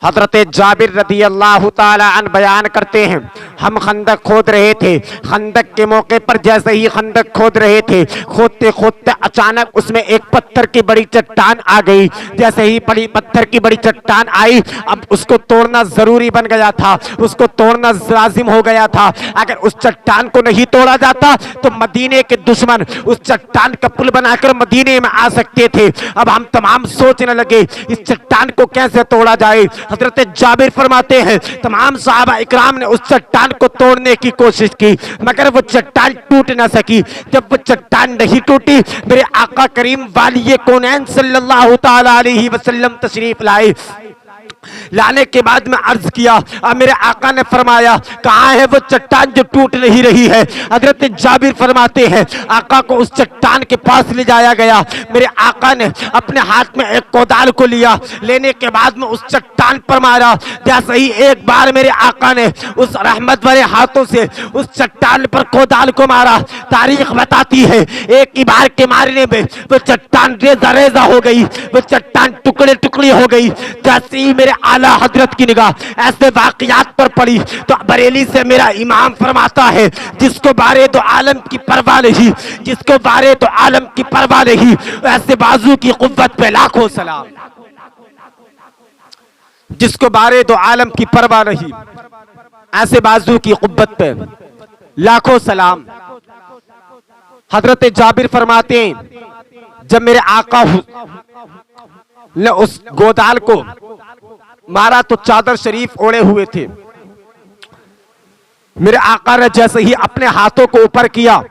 हजरत जाबिर रदी अल्लाह ताला अन बयान करते हैं, हम खंदक खोद रहे थे। खंदक के मौके पर जैसे ही खंदक खोद रहे थे, खोदते खोदते अचानक उसमें एक पत्थर की बड़ी चट्टान आ गई। जैसे ही बड़ी पत्थर की बड़ी चट्टान आई, अब उसको तोड़ना जरूरी बन गया था, उसको तोड़ना लाजिम हो गया था। अगर उस चट्टान को नहीं तोड़ा जाता तो मदीने के दुश्मन उस चट्टान का पुल बनाकर मदीने में आ सकते थे। अब हम तमाम सोचने लगे इस चट्टान को कैसे तोड़ा जाए। हजरत जाबिर फरमाते हैं, तमाम सहाबा इकराम ने उस चट्टान को तोड़ने की कोशिश की, मगर वो चट्टान टूट ना सकी। जब वो चट्टान नहीं टूटी, मेरे आका करीम वाली कौनैन सल्लल्लाहु ताला अलैहि वसल्लम तशरीफ लाए। लाने के बाद में अर्ज किया, मेरे आका ने फरमाया, कहाँ है वो चट्टान जो टूट नहीं रही है। हजरत जाबिर फरमाते हैं, आका को उस चट्टान के पास ले जाया गया। मेरे आका ने अपने हाथ में एक कोदाल को लिया, लेने के बाद में उस चट्टान पर मारा। जैसे ही एक बार मेरे आका ने उस रहमत वाले हाथों से उस चट्टान पर कोदाल को मारा, तारीख बताती है एक ही बार के मारने में वो चट्टान रेजा रेजा हो गई, वो चट्टान टुकड़े टुकड़े हो गई। जैसे ही मेरे आला हजरत की निगाह ऐसे वाकयात पर पड़ी तो बरेली से मेरा इमाम फरमाता है, जिसको बारे तो आलम की परवाह नहीं, जिसको बारे तो आलम की परवाह नहीं, ऐसे बाजू की कुव्वत पे लाखों सलाम। जिसको बारे तो आलम की परवाह नहीं, ऐसे बाजू की कुव्वत पे लाखों सलाम। हजरत जाबिर फरमाते हैं, जब मेरे आका ने उस गोदाल को मारा तो चादर शरीफ ओढ़े हुए थे। मेरे आका ने जैसे ही अपने हाथों को ऊपर किया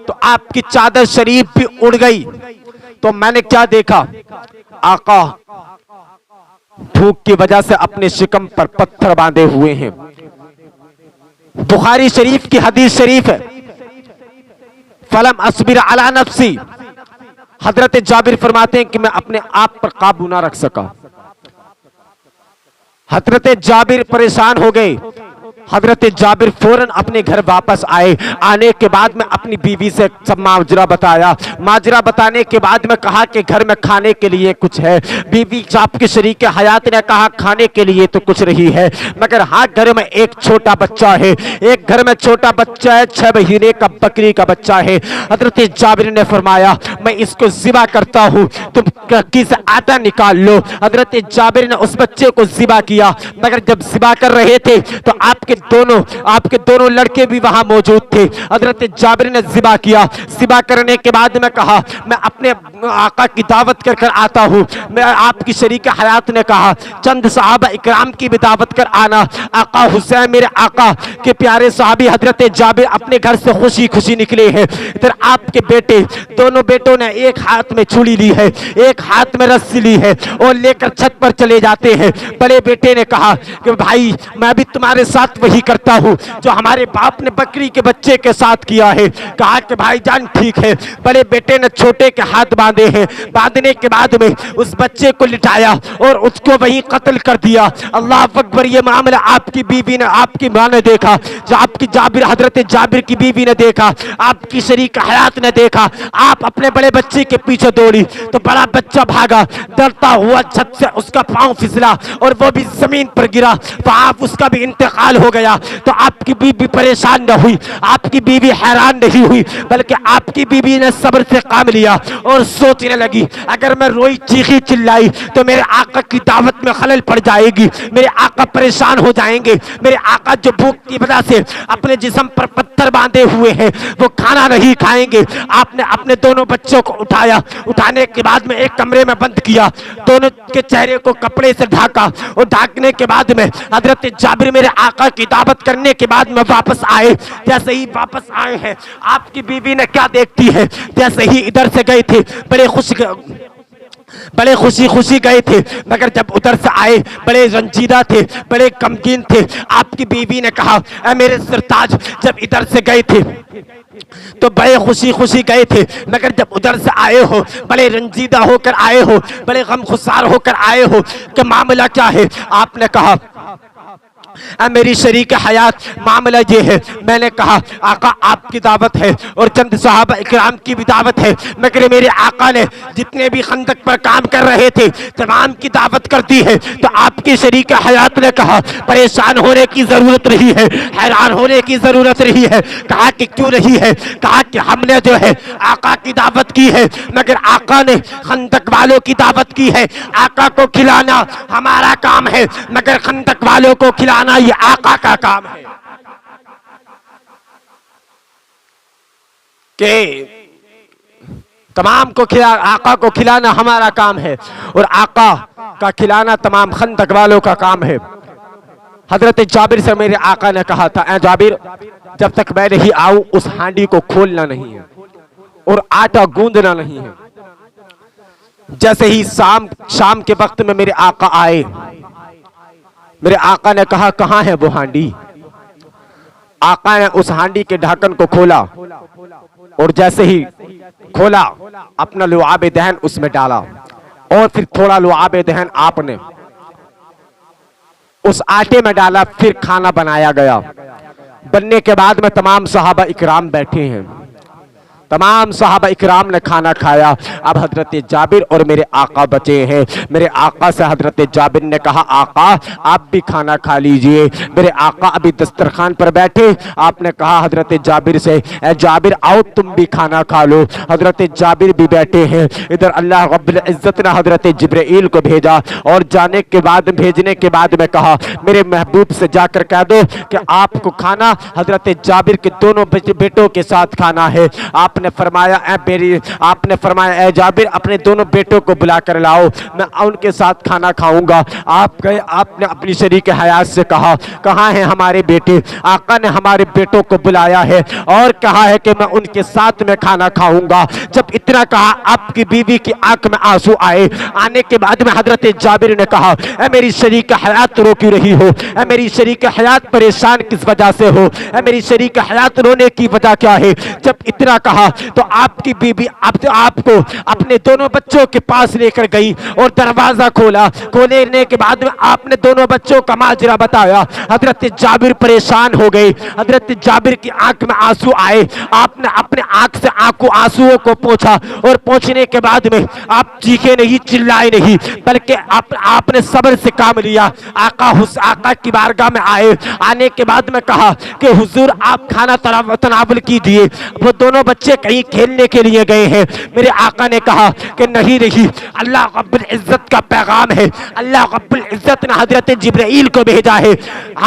तो आपकी चादर शरीफ भी उड़ गई। तो मैंने क्या देखा, आका भूख की वजह से अपने शिकम पर पत्थर बांधे हुए हैं। बुखारी शरीफ की हदीस शरीफ है, फलम अस्बिर अला नफ्सी। हजरत जाबिर फरमाते हैं कि मैं अपने आप पर काबू ना रख सका। हजरत जाबिर परेशान हो गए। हजरत जाबिर फौरन अपने घर वापस आए। आने के बाद में अपनी बीवी से सब माजरा बताया। माजरा बताने के बाद में कहा कि घर में खाने के लिए कुछ है। बीवी आपके शरीक हयात ने कहा खाने के लिए तो कुछ नहीं है, मगर हाँ घर में एक छोटा बच्चा है, एक घर में छोटा बच्चा है, 6 महीने का बकरी का बच्चा है। हजरत जाबिर ने फरमाया, मैं इसको जिबा करता हूँ, तुम कक्की से आटा निकाल लो। हजरत जाबिर ने उस बच्चे को जिबा किया, मगर जब जिबा कर रहे थे तो आपके दोनों लड़के भी वहां मौजूद थे। हजरत जाबिर ने जिबा किया। जिबा करने के बाद में कहा, मैं अपने आका की दावत कर कर आता हूँ। मैं आपकी शरीक हयात ने कहा, चंद सहाबा इकराम की भी दावत कर आना। आका हुसैन, मेरे आका के प्यारे सहाबी हजरत जाबिर अपने घर से खुशी खुशी निकले हैं। इधर आपके बेटे, दोनों बेटों ने एक हाथ में छुरी ली है, एक हाथ में रस्सी ली है और लेकर छत पर चले जाते हैं। बड़े बेटे ने कहा कि भाई मैं भी तुम्हारे साथ वही करता हूँ जो हमारे बाप ने बकरी के बच्चे के साथ किया है। कहा कि भाईजान ठीक है। बड़े बेटे ने छोटे के हाथ बांधे हैं। बांधने के बाद में उस बच्चे को लिटाया और उसको वहीं कत्ल कर दिया। अल्लाह अकबर। ये मामला आपकी बीवी ने, आपकी माँ ने देखा, जो आपकी जाबिर, हजरत जाबिर की बीवी ने देखा, आपकी शरीक हयात ने देखा। आप अपने बड़े बच्चे के पीछे दौड़ी तो बड़ा बच्चा भागा, डरता हुआ छत से उसका पांव फिसला और वो भी जमीन पर गिरा, तो आप उसका भी इंतकाल हो गया। तो आपकी बीवी परेशान न हुई, आपकी बीवी हैरान नहीं हुई, बल्कि आपकी बीवी ने सब्र से काम लिया और सोचने लगी, अगर मैं रोई चीखी चिल्लाई तो मेरे आका की दावत में खलल पड़ जाएगी, मेरे आका परेशान हो जाएंगे। मेरे आका जो भूख की वजह से अपने जिस्म पर पत्थर बांधे हुए हैं वो खाना नहीं खाएंगे। आपने अपने दोनों बच्चों को उठाया, उठाने के बाद में एक कमरे में बंद किया, दोनों के चेहरे को कपड़े से ढाका और ढाकने के बाद में हजरत जाबिर मेरे आका की दावत करने के बाद में वापस आए। जैसे ही वापस आए हैं, आपकी बीवी ने क्या देखती है, जैसे ही इधर से गए थे बड़े खुशी खुशी गए थे, मगर जब उधर से आए बड़े रंजीदा थे, बड़े गमगीन थे। आपकी बीवी ने कहा, ऐ मेरे सरताज, जब इधर से गए थे तो बड़े खुशी खुशी गए थे, मगर जब उधर से आए हो बड़े रंजीदा होकर आए हो, बड़े गमखुसार होकर आए हो, कि मामला क्या है। आपने कहा मेरी शरीक हयात मामला ये है, मैंने कहा आका आपकी दावत है और चंद सहाबा इकराम की भी दावत है, मगर मेरे आका ने जितने भी खंदक पर काम कर रहे थे तमाम की दावत कर दी है। तो आपकी शरीक हयात ने कहा परेशान होने की जरूरत नहीं है, हैरान होने की जरूरत नहीं है। कहा कि क्यों नहीं है? कहा कि हमने जो है आका की दावत की है, मगर आका ने खंदक वालों की दावत की है। आका को खिलाना हमारा काम है, मगर खंदक वालों को खिलाना ये आका का काम है। कि तमाम को आका को खिलाना हमारा काम है और आका का खिलाना तमाम खंदक वालों का काम है। हजरत जाबिर से मेरे आका ने कहा था, ऐ जाबिर जब तक मैं नहीं आऊं उस हांडी को खोलना नहीं है और आटा गूंदना नहीं है। जैसे ही शाम के वक्त में मेरे आका आए, मेरे आका ने कहा कहां है वो हांडी? आका ने उस हांडी के ढक्कन को खोला और जैसे ही खोला अपना लुआब दहन उसमें डाला और फिर थोड़ा लुआब दहन आपने उस आटे में डाला। फिर खाना बनाया गया। बनने के बाद में तमाम सहाबा इकराम बैठे हैं, तमाम सहाबा इकराम ने खाना खाया। अब हजरत जाबिर और मेरे आका बचे हैं। मेरे आका से हजरत जाबिर ने कहा आका आप भी खाना खा लीजिए। मेरे आका अभी दस्तरखान पर बैठे, आपने कहा हजरत जाबिर से, ए जाबिर आओ तुम भी खाना खा लो। हजरत जाबिर भी बैठे हैं। इधर अल्लाह रब्बुल इज्जत ने हजरत जिब्राइल को भेजा और भेजने के बाद में कहा मेरे महबूब से जाकर कह दो कि आपको खाना हजरत जाबिर के दोनों बेटों के साथ खाना है। आपने फरमाया ए जाबिर अपने दोनों बेटों को बुला कर लाओ, मैं उनके साथ खाना खाऊंगा। आप गए, आपने अपनी शरीक हयात से कहा कहाँ हैं हमारे बेटे? आका ने हमारे बेटों को बुलाया है और कहा है कि मैं उनके साथ में खाना खाऊंगा। जब इतना कहा आपकी बीवी की आंख में आंसू आए। आने के बाद में हजरत जाबिर ने कहा ए मेरी शरीक हयात रो क्यों रही हो? ए मेरी शरीक हयात परेशान किस वजह से हो? ए मेरी शरीक हयात रोने की वजह क्या है? जब इतना कहा तो आपकी बीबी आपको अपने दोनों बच्चों के पास लेकर गई और दरवाजा खोला। खोलने के बाद में आपने दोनों बच्चों का माजरा बताया। हजरत जाबिर परेशान हो गए। हजरत जाबिर की आंख में आंसू आए। आपने अपने आंख से आंसुओं को पोंछा और पोंछने के बाद में आप चीखे नहीं, चिल्लाए नहीं, बल्कि आपने सब्र से काम लिया। आका की बारगाह में आए। आने के बाद में कहा कि हुजूर आप खाना तनावुल कीजिए, वो दोनों बच्चे कहीं खेलने के लिए गए हैं। मेरे आका ने कहा कि नहीं अल्लाह रब्बुल इज्जत का पैगाम है, अल्लाह रब्बुल इज्जत ने हजरत जिब्राइल को भेजा है।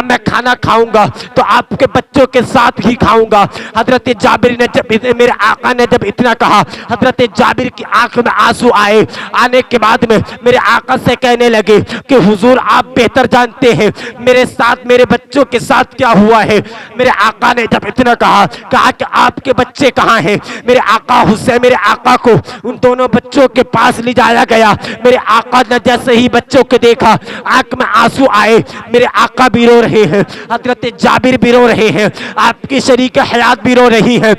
मैं खाना खाऊंगा तो आपके बच्चों के साथ ही खाऊंगा। हजरत जाबिर ने मेरे आका ने जब इतना कहा, हजरत जाबिर की आंख में आंसू आए। आने के बाद में मेरे आका से कहने लगे कि हुजूर आप बेहतर जानते हैं मेरे साथ, मेरे बच्चों के साथ क्या हुआ है। मेरे आका ने जब इतना कहा कि आपके बच्चे कहाँ हैं? मेरे आका हुसैन, मेरे आका को उन दोनों बच्चों के पास ले जाया गया। मेरे आका ने जैसे ही बच्चों को देखा आंख में आंसू आए। मेरे आका भी रो रहे हैं, हजरत जाबिर भी रो रहे हैं, आपकी शरीक हयात भी रो रही है।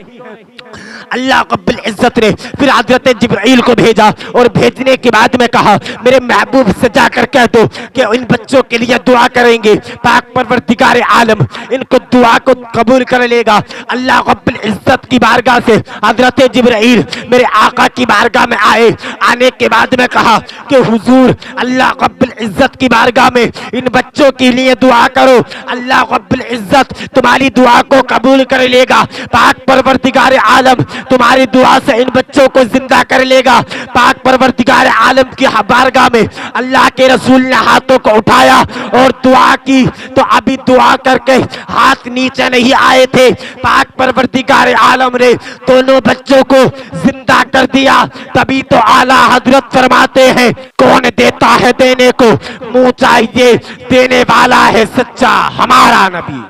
अल्लाह रब्बुल इज्जत ने फिर हजरत जिब्राइल को भेजा और भेजने के बाद में कहा मेरे महबूब से जाकर कह दो कि इन बच्चों के लिए दुआ करेंगे, पाक परवरदिगार आलम इनको दुआ को कबूल कर लेगा। अल्लाह रब्बुल इज्जत की बारगाह से हजरत जिब्राइल मेरे आका की बारगाह में आए। आने के बाद में कहा कि हुजूर अल्लाह रब्बुल इज्जत की बारगाह में इन बच्चों के लिए दुआ करो, अल्लाह रब्बुल इज्जत तुम्हारी दुआ को कबूल कर लेगा। पाक परवरदिगार आलम तुम्हारी दुआ से इन बच्चों को जिंदा कर लेगा। पाक परवरदिगार आलम की बारगाह में अल्लाह के रसूल ने हाथों को उठाया और दुआ की, तो अभी दुआ करके हाथ नीचे नहीं आए थे। पाक परवरदिगार आलम ने दोनों बच्चों को जिंदा कर दिया। तभी तो आला हजरत फरमाते हैं कौन देता है देने को, मुंह चाहिए देने वाला है सच्चा हमारा नबी।